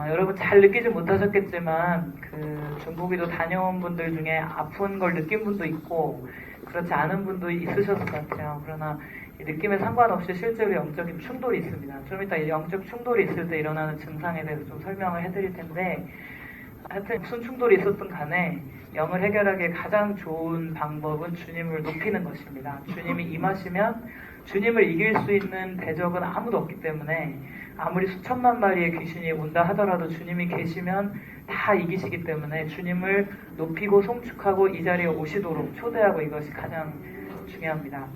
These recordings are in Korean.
여러분 잘 느끼지 못하셨겠지만 그 중국에도 다녀온 분들 중에 아픈 걸 느낀 분도 있고 그렇지 않은 분도 있으셨을 것 같아요. 그러나 느낌에 상관없이 실제로 영적인 충돌이 있습니다. 좀 이따 영적 충돌이 있을 때 일어나는 증상에 대해서 좀 설명을 해드릴 텐데, 하여튼 무슨 충돌이 있었든 간에 영을 해결하기에 가장 좋은 방법은 주님을 높이는 것입니다. 주님이 임하시면 주님을 이길 수 있는 대적은 아무도 없기 때문에 아무리 수천만 마리의 귀신이 온다 하더라도 주님이 계시면 다 이기시기 때문에 주님을 높이고 송축하고 이 자리에 오시도록 초대하고, 이것이 가장 중요합니다.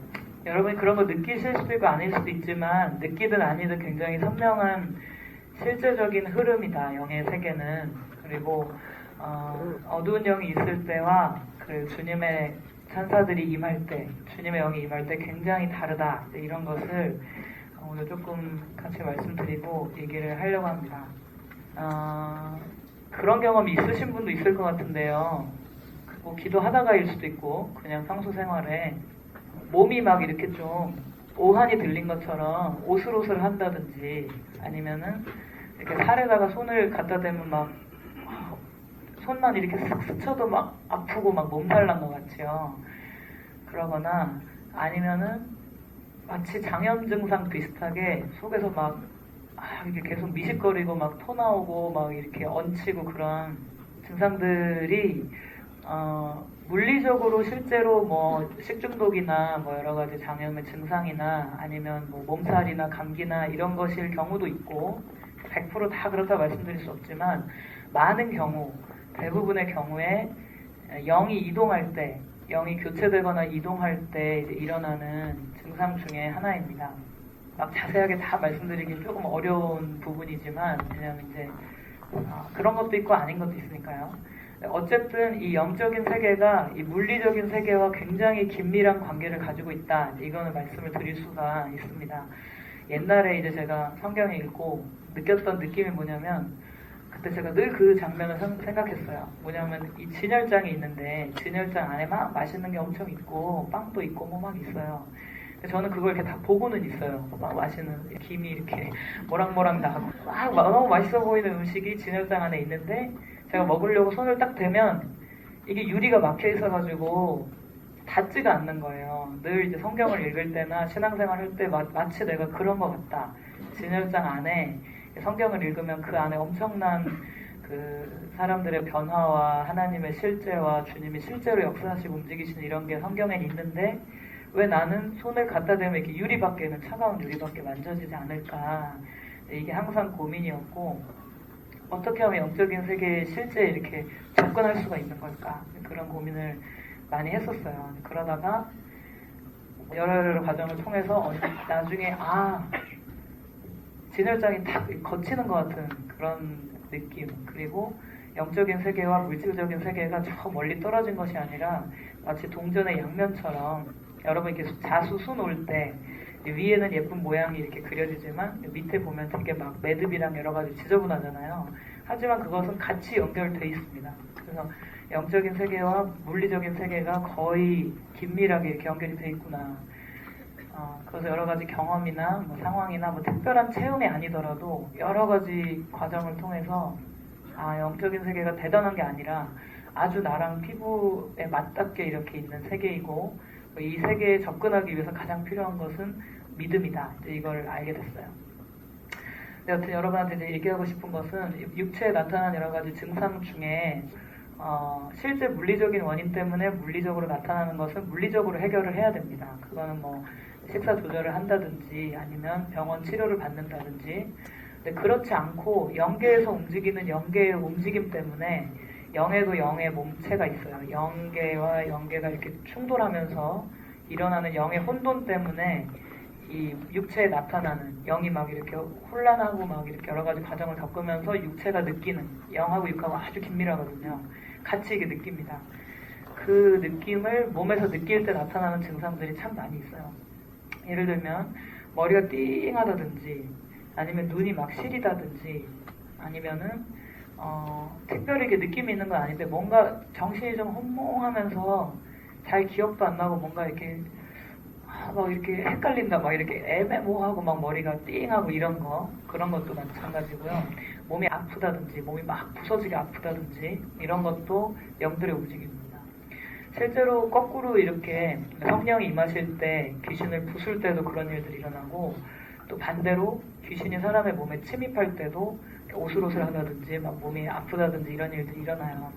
여러분이 그런 거 느끼실 수도 있고 아닐 수도 있지만 느끼든 아니든 굉장히 선명한 실제적인 흐름이다, 영의 세계는. 그리고 어두운 영이 있을 때와 그 주님의 천사들이 임할 때, 주님의 영이 임할 때 굉장히 다르다, 이런 것을 오늘 조금 같이 말씀드리고 얘기를 하려고 합니다. 그런 경험이 있으신 분도 있을 것 같은데요. 뭐 기도하다가일 수도 있고 그냥 평소 생활에 몸이 막 이렇게 좀 오한이 들린 것처럼 오슬오슬 한다든지, 아니면은 이렇게 살에다가 손을 갖다 대면 막 손만 이렇게 쓱 스쳐도 막 아프고 막 몸살 난 것 같이요. 그러거나 아니면은 마치 장염 증상 비슷하게 속에서 막 이렇게 계속 미식거리고 막 토 나오고 막 이렇게 얹히고, 그런 증상들이 물리적으로 실제로 뭐 식중독이나 뭐 여러 가지 장염의 증상이나 아니면 뭐 몸살이나 감기나 이런 것일 경우도 있고, 100%다 그렇다 말씀드릴 수 없지만 많은 경우, 대부분의 경우에 영이 이동할 때, 영이 교체되거나 이동할 때 이제 일어나는 증상 중에 하나입니다. 막 자세하게 다 말씀드리긴 조금 어려운 부분이지만, 왜냐면 이제 그런 것도 있고 아닌 것도 있으니까요. 어쨌든 이 영적인 세계가 이 물리적인 세계와 굉장히 긴밀한 관계를 가지고 있다, 이거는 말씀을 드릴 수가 있습니다. 옛날에 이제 제가 성경을 읽고 느꼈던 느낌이 뭐냐면, 그때 제가 늘 그 장면을 생각했어요. 뭐냐면 이 진열장이 있는데 진열장 안에 막 맛있는 게 엄청 있고 빵도 있고 뭐 막 있어요. 저는 그걸 이렇게 다 보고는 있어요. 막 맛있는 김이 이렇게 모락모락 나고 막 너무 맛있어 보이는 음식이 진열장 안에 있는데, 제가 먹으려고 손을 딱 대면 이게 유리가 막혀 있어가지고 닿지가 않는 거예요. 늘 이제 성경을 읽을 때나 신앙생활 할 때 마치 내가 그런 것 같다. 진열장 안에 성경을 읽으면 그 안에 엄청난 그 사람들의 변화와 하나님의 실제와 주님이 실제로 역사하시고 움직이시는 이런 게 성경에 있는데, 왜 나는 손을 갖다 대면 이렇게 유리밖에는, 차가운 유리밖에 만져지지 않을까. 이게 항상 고민이었고, 어떻게 하면 영적인 세계에 실제 이렇게 접근할 수가 있는 걸까, 그런 고민을 많이 했었어요. 그러다가 여러 과정을 통해서 나중에 진열장이 탁 거치는 것 같은 그런 느낌, 그리고 영적인 세계와 물질적인 세계가 저 멀리 떨어진 것이 아니라 마치 동전의 양면처럼, 여러분 이렇게 자수 놓을 때 위에는 예쁜 모양이 이렇게 그려지지만 밑에 보면 되게 막 매듭이랑 여러 가지 지저분하잖아요. 하지만 그것은 같이 연결되어 있습니다. 그래서 영적인 세계와 물리적인 세계가 거의 긴밀하게 이렇게 연결이 되어 있구나. 그래서 여러 가지 경험이나 뭐 상황이나 뭐 특별한 체험이 아니더라도 여러 가지 과정을 통해서 영적인 세계가 대단한 게 아니라 아주 나랑 피부에 맞닿게 이렇게 있는 세계이고, 이 세계에 접근하기 위해서 가장 필요한 것은 믿음이다, 이걸 알게 됐어요. 여튼 여러분한테 이제 얘기하고 싶은 것은, 육체에 나타난 여러 가지 증상 중에 실제 물리적인 원인 때문에 물리적으로 나타나는 것은 물리적으로 해결을 해야 됩니다. 그거는 뭐 식사 조절을 한다든지 아니면 병원 치료를 받는다든지. 근데 그렇지 않고 영계에서 움직이는 영계의 움직임 때문에, 영에도 영의 몸체가 있어요. 영계와 영계가 이렇게 충돌하면서 일어나는 영의 혼돈 때문에 이 육체에 나타나는 영이 막 이렇게 혼란하고 막 이렇게 여러 가지 과정을 겪으면서 육체가 느끼는, 영하고 육하고 아주 긴밀하거든요. 같이 이게 느낍니다. 그 느낌을 몸에서 느낄 때 나타나는 증상들이 참 많이 있어요. 예를 들면 머리가 띵하다든지, 아니면 눈이 막 시리다든지, 아니면은 특별히 이렇게 느낌이 있는 건 아닌데 뭔가 정신이 좀 혼몽하면서 잘 기억도 안 나고 뭔가 이렇게 막 이렇게 헷갈린다, 막 이렇게 애매모호하고 막 머리가 띵하고 이런 거, 그런 것도 마찬가지고요. 몸이 아프다든지, 몸이 막 부서지게 아프다든지, 이런 것도 영들의 움직임입니다. 실제로 거꾸로 이렇게 성령이 임하실 때 귀신을 부술 때도 그런 일들이 일어나고, 또 반대로 귀신이 사람의 몸에 침입할 때도 오슬오슬하다든지, 막 몸이 아프다든지 이런 일들이 일어나요.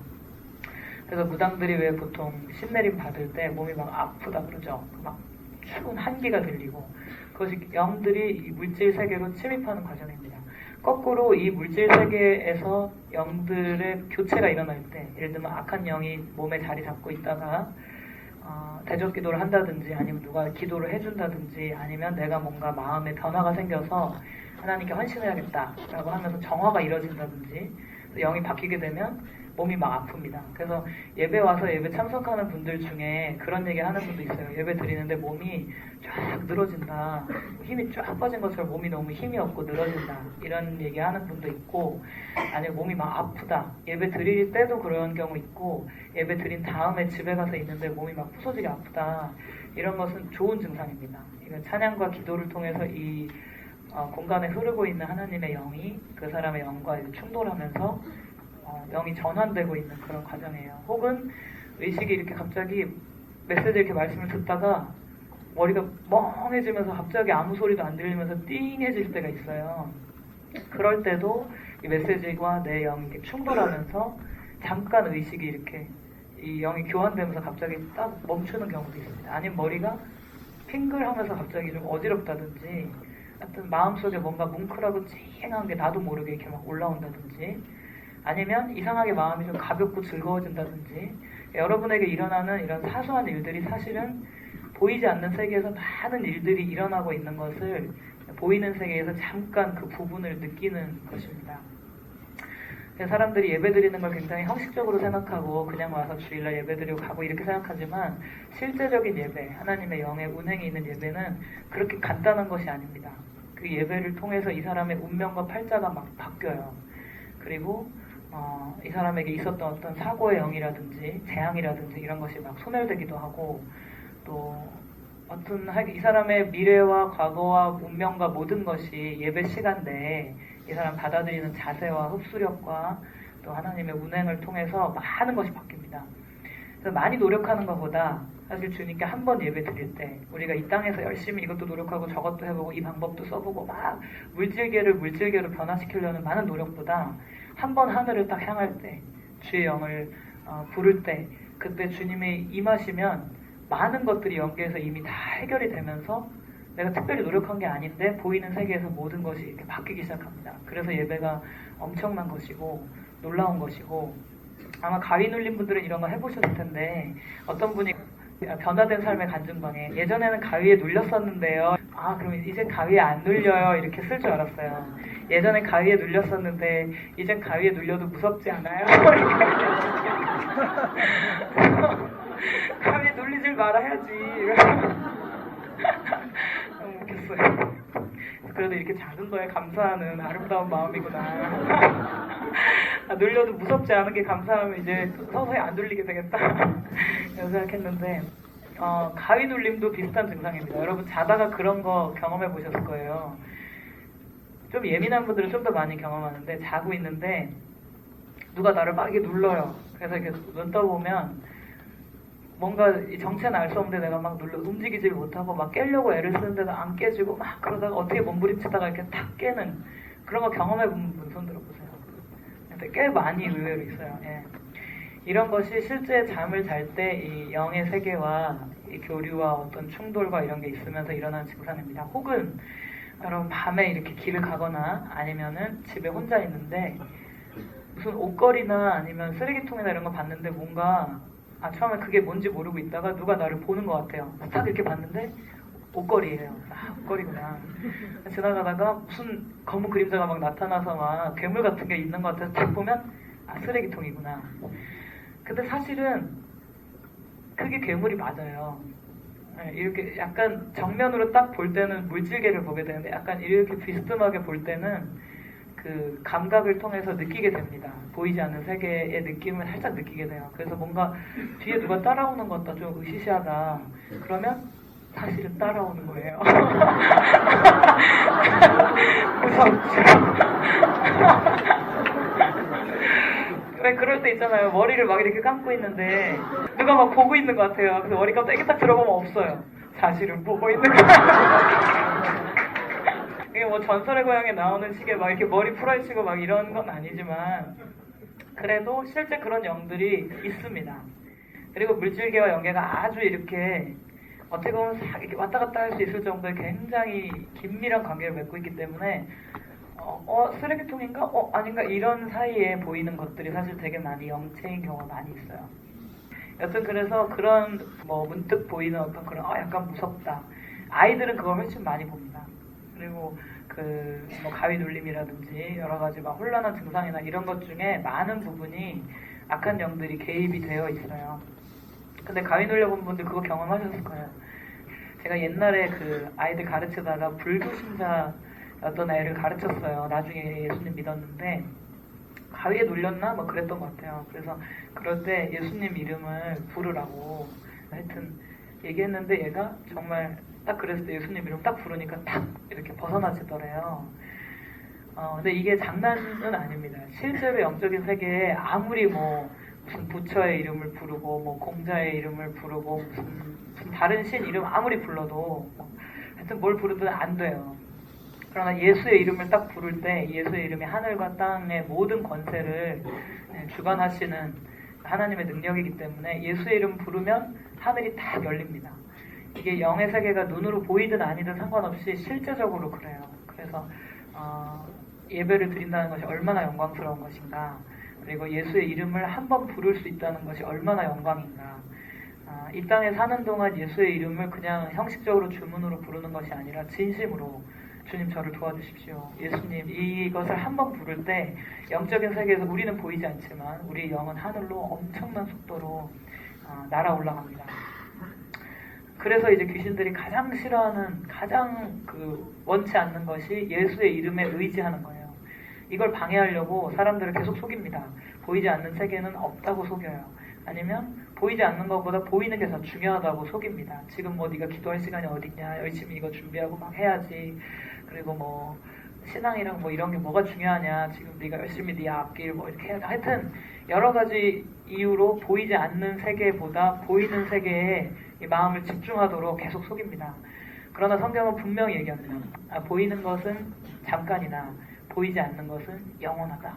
그래서 무당들이 왜 보통 신내림 받을 때 몸이 막 아프다 그러죠. 막 추운 한기가 들리고, 그것이 영들이 이 물질 세계로 침입하는 과정입니다. 거꾸로 이 물질 세계에서 영들의 교체가 일어날 때, 예를 들면 악한 영이 몸에 자리 잡고 있다가 대적 기도를 한다든지, 아니면 누가 기도를 해준다든지, 아니면 내가 뭔가 마음에 변화가 생겨서 하나님께 헌신해야겠다라고 하면서 정화가 이뤄진다든지, 영이 바뀌게 되면 몸이 막 아픕니다. 그래서 예배 와서 예배 참석하는 분들 중에 그런 얘기 하는 분도 있어요. 예배 드리는데 몸이 쫙 늘어진다, 힘이 쫙 빠진 것처럼 몸이 너무 힘이 없고 늘어진다, 이런 얘기 하는 분도 있고, 아니면 몸이 막 아프다, 예배 드릴 때도 그런 경우 있고, 예배 드린 다음에 집에 가서 있는데 몸이 막 부서지게 아프다, 이런 것은 좋은 증상입니다. 이건 찬양과 기도를 통해서 이 공간에 흐르고 있는 하나님의 영이 그 사람의 영과 충돌하면서 영이 전환되고 있는 그런 과정이에요. 혹은 의식이 이렇게 갑자기 메시지 이렇게 말씀을 듣다가 머리가 멍해지면서 갑자기 아무 소리도 안 들리면서 띵해질 때가 있어요. 그럴 때도 이 메시지와 내 영이 이렇게 충돌하면서 잠깐 의식이 이렇게 이 영이 교환되면서 갑자기 딱 멈추는 경우도 있습니다. 아니면 머리가 핑글하면서 갑자기 좀 어지럽다든지, 하여튼 마음속에 뭔가 뭉클하고 찡한 게 나도 모르게 이렇게 막 올라온다든지, 아니면 이상하게 마음이 좀 가볍고 즐거워진다든지, 여러분에게 일어나는 이런 사소한 일들이 사실은 보이지 않는 세계에서 많은 일들이 일어나고 있는 것을 보이는 세계에서 잠깐 그 부분을 느끼는 것입니다. 사람들이 예배 드리는 걸 굉장히 형식적으로 생각하고 그냥 와서 주일날 예배 드리고 가고 이렇게 생각하지만, 실제적인 예배, 하나님의 영의 운행이 있는 예배는 그렇게 간단한 것이 아닙니다. 그 예배를 통해서 이 사람의 운명과 팔자가 막 바뀌어요. 그리고 이 사람에게 있었던 어떤 사고의 영이라든지 재앙이라든지 이런 것이 막 소멸되기도 하고, 또 어떤 이 사람의 미래와 과거와 운명과 모든 것이 예배 시간 내에 이 사람 받아들이는 자세와 흡수력과 또 하나님의 운행을 통해서 많은 것이 바뀝니다. 그래서 많이 노력하는 것보다 사실 주님께 한 번 예배 드릴 때 우리가 이 땅에서 열심히 이것도 노력하고 저것도 해보고 이 방법도 써보고 막 물질계로 변화시키려는 많은 노력보다 한 번 하늘을 딱 향할 때, 주의 영을 부를 때, 그때 주님이 임하시면 많은 것들이 연계해서 이미 다 해결이 되면서 내가 특별히 노력한 게 아닌데 보이는 세계에서 모든 것이 이렇게 바뀌기 시작합니다. 그래서 예배가 엄청난 것이고 놀라운 것이고, 아마 가위 눌린 분들은 이런 거 해보셨을 텐데, 어떤 분이 변화된 삶의 간증방에 예전에는 가위에 눌렸었는데요, 그럼 이제 가위에 안 눌려요, 이렇게 쓸 줄 알았어요. 예전에 가위에 눌렸었는데 이젠 가위에 눌려도 무섭지 않아요? 가위에 눌리질 말아야지. 너무 웃겼어요. 그래도 이렇게 작은 거에 감사하는 아름다운 마음이구나. 눌려도 무섭지 않은 게 감사하면 이제 서서히 안 눌리게 되겠다, 이런 생각했는데, 가위 눌림도 비슷한 증상입니다. 여러분 자다가 그런 거 경험해 보셨을 거예요. 좀 예민한 분들은 좀 더 많이 경험하는데, 자고 있는데 누가 나를 막 이렇게 눌러요. 그래서 이렇게 눈 떠보면 뭔가 정체는 알 수 없는데 내가 막 눌러 움직이질 못하고 막 깨려고 애를 쓰는데도 안 깨지고 막 그러다가 어떻게 몸부림치다가 이렇게 탁 깨는 그런 거 경험해 본 분 손 들어보세요. 근데 꽤 많이 의외로 있어요. 예. 이런 것이 실제 잠을 잘 때 이 영의 세계와 이 교류와 어떤 충돌과 이런 게 있으면서 일어나는 증상입니다. 혹은 여러분 밤에 이렇게 길을 가거나 아니면은 집에 혼자 있는데 무슨 옷걸이나 아니면 쓰레기통이나 이런 거 봤는데 뭔가 처음에 그게 뭔지 모르고 있다가 누가 나를 보는 것 같아요. 딱 이렇게 봤는데 옷걸이에요. 옷걸이구나. 지나가다가 무슨 검은 그림자가 막 나타나서 막 괴물 같은 게 있는 것 같아서 딱 보면 쓰레기통이구나. 근데 사실은 그게 괴물이 맞아요. 이렇게 약간 정면으로 딱 볼 때는 물질계를 보게 되는데, 약간 이렇게 비스듬하게 볼 때는 그 감각을 통해서 느끼게 됩니다. 보이지 않는 세계의 느낌을 살짝 느끼게 돼요. 그래서 뭔가 뒤에 누가 따라오는 것 같다, 좀 으시시하다. 그러면 사실은 따라오는 거예요. 무섭죠. 왜 그럴 때 있잖아요. 머리를 막 이렇게 감고 있는데 누가 막 보고 있는 것 같아요. 그래서 머리 감고 이렇게 딱 들어보면 없어요. 사실은 보고 있는 거예요. 이게 뭐 전설의 고향에 나오는 식의 막 이렇게 머리 풀어헤치고 막 이런 건 아니지만 그래도 실제 그런 영들이 있습니다. 그리고 물질계와 영계가 아주 이렇게 어떻게 보면 이렇게 왔다 갔다 할 수 있을 정도의 굉장히 긴밀한 관계를 맺고 있기 때문에 쓰레기통인가? 아닌가? 이런 사이에 보이는 것들이 사실 되게 많이 영체인 경우가 많이 있어요. 여튼 그래서 그런 뭐 문득 보이는 어떤 그런 약간 무섭다. 아이들은 그걸 훨씬 많이 봅니다. 그리고 뭐 가위 눌림이라든지 여러 가지 막 혼란한 증상이나 이런 것 중에 많은 부분이 악한 영들이 개입이 되어 있어요. 근데 가위 눌려본 분들 그거 경험하셨을 거예요. 제가 옛날에 아이들 가르치다가 불교신자 어떤 애를 가르쳤어요. 나중에 예수님 믿었는데 가위에 눌렸나? 뭐 그랬던 것 같아요. 그래서 그럴 때 예수님 이름을 부르라고 하여튼 얘기했는데 얘가 정말 딱 그랬을 때 예수님 이름 딱 부르니까 탁 이렇게 벗어나지더래요. 근데 이게 장난은 아닙니다. 실제로 영적인 세계에 아무리 뭐 무슨 부처의 이름을 부르고 뭐 공자의 이름을 부르고 무슨 다른 신 이름 아무리 불러도 하여튼 뭘 부르든 안 돼요. 그러나 예수의 이름을 딱 부를 때 예수의 이름이 하늘과 땅의 모든 권세를 주관하시는 하나님의 능력이기 때문에 예수의 이름 부르면 하늘이 딱 열립니다. 이게 영의 세계가 눈으로 보이든 아니든 상관없이 실제적으로 그래요. 그래서 예배를 드린다는 것이 얼마나 영광스러운 것인가, 그리고 예수의 이름을 한 번 부를 수 있다는 것이 얼마나 영광인가. 이 땅에 사는 동안 예수의 이름을 그냥 형식적으로 주문으로 부르는 것이 아니라 진심으로 주님 저를 도와주십시오. 예수님 이것을 한 번 부를 때 영적인 세계에서 우리는 보이지 않지만 우리 영은 하늘로 엄청난 속도로 날아 올라갑니다. 그래서 이제 귀신들이 가장 싫어하는, 가장 원치 않는 것이 예수의 이름에 의지하는 거예요. 이걸 방해하려고 사람들을 계속 속입니다. 보이지 않는 세계는 없다고 속여요. 아니면 보이지 않는 것보다 보이는 게 더 중요하다고 속입니다. 지금 뭐 네가 기도할 시간이 어딨냐, 열심히 이거 준비하고 막 해야지. 그리고 뭐 신앙이랑 뭐 이런 게 뭐가 중요하냐, 지금 네가 열심히 네 앞길 뭐 이렇게 해야. 하여튼 여러 가지 이유로 보이지 않는 세계보다 보이는 세계에 이 마음을 집중하도록 계속 속입니다. 그러나 성경은 분명히 얘기합니다. 보이는 것은 잠깐이나 보이지 않는 것은 영원하다.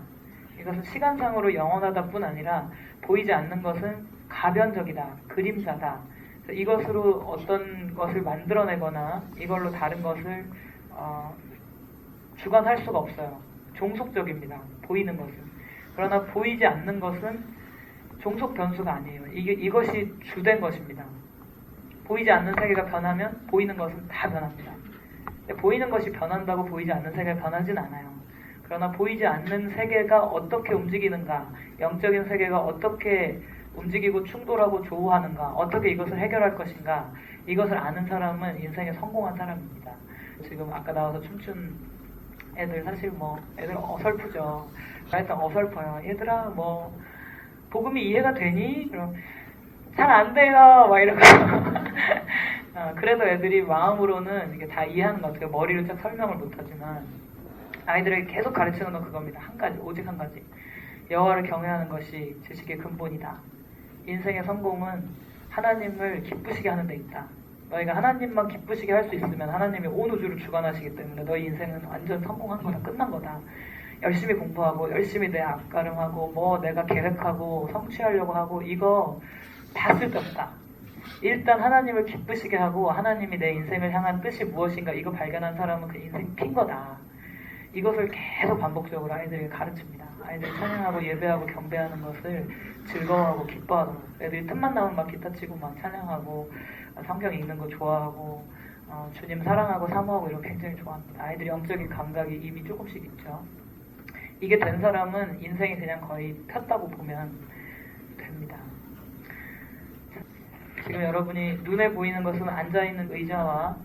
이것은 시간상으로 영원하다 뿐 아니라 보이지 않는 것은 가변적이다, 그림자다. 이것으로 어떤 것을 만들어내거나 이걸로 다른 것을 주관할 수가 없어요. 종속적입니다. 보이는 것은. 그러나 보이지 않는 것은 종속 변수가 아니에요. 이것이 주된 것입니다. 보이지 않는 세계가 변하면 보이는 것은 다 변합니다. 보이는 것이 변한다고 보이지 않는 세계가 변하진 않아요. 그러나 보이지 않는 세계가 어떻게 움직이는가, 영적인 세계가 어떻게 움직이고 충돌하고 조우하는가, 어떻게 이것을 해결할 것인가, 이것을 아는 사람은 인생에 성공한 사람입니다. 지금 아까 나와서 춤춘 애들 사실 뭐 애들 어설프죠. 하여튼 어설퍼요. 얘들아 뭐 복음이 이해가 되니? 그럼 잘 안 돼요. 막 이러고. 그래도 애들이 마음으로는 이게 다 이해하는 것 같아요. 머리로 딱 설명을 못하지만 아이들에게 계속 가르치는 건 그겁니다. 한 가지, 오직 한 가지. 여호와를 경외하는 것이 지식의 근본이다. 인생의 성공은 하나님을 기쁘시게 하는 데 있다. 너희가 하나님만 기쁘시게 할 수 있으면 하나님이 온 우주를 주관하시기 때문에 너희 인생은 완전 성공한 거다. 끝난 거다. 열심히 공부하고 열심히 내 앞가름하고 뭐 내가 계획하고 성취하려고 하고 이거 다 쓸데없다. 일단 하나님을 기쁘시게 하고 하나님이 내 인생을 향한 뜻이 무엇인가 이거 발견한 사람은 그 인생 핀 거다. 이것을 계속 반복적으로 아이들에게 가르칩니다. 아이들이 찬양하고 예배하고 경배하는 것을 즐거워하고 기뻐하도록. 애들이 틈만 나오면 막 기타 치고 막 찬양하고 성경 읽는 거 좋아하고 주님 사랑하고 사모하고 이런 거 굉장히 좋아합니다. 아이들이 영적인 감각이 이미 조금씩 있죠. 이게 된 사람은 인생이 그냥 거의 폈다고 보면 됩니다. 지금 여러분이 눈에 보이는 것은 앉아있는 의자와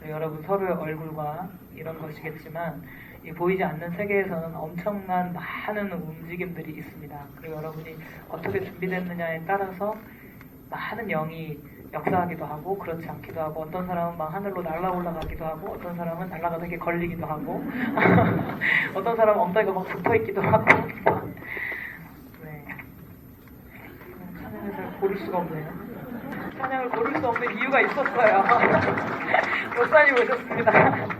여러분 서로의 얼굴과 이런 것이겠지만 이 보이지 않는 세계에서는 엄청난 많은 움직임들이 있습니다. 그리고 여러분이 어떻게 준비됐느냐에 따라서 많은 영이 역사하기도 하고 그렇지 않기도 하고 어떤 사람은 막 하늘로 날아 올라가기도 하고 어떤 사람은 날아가는 게 걸리기도 하고 어떤 사람은 엉덩이가 막 붙어있기도 하고 네. 찬양을 잘 고를 수가 없네요. 찬양을 고를 수 없는 이유가 있었어요. 목사님 오셨습니다.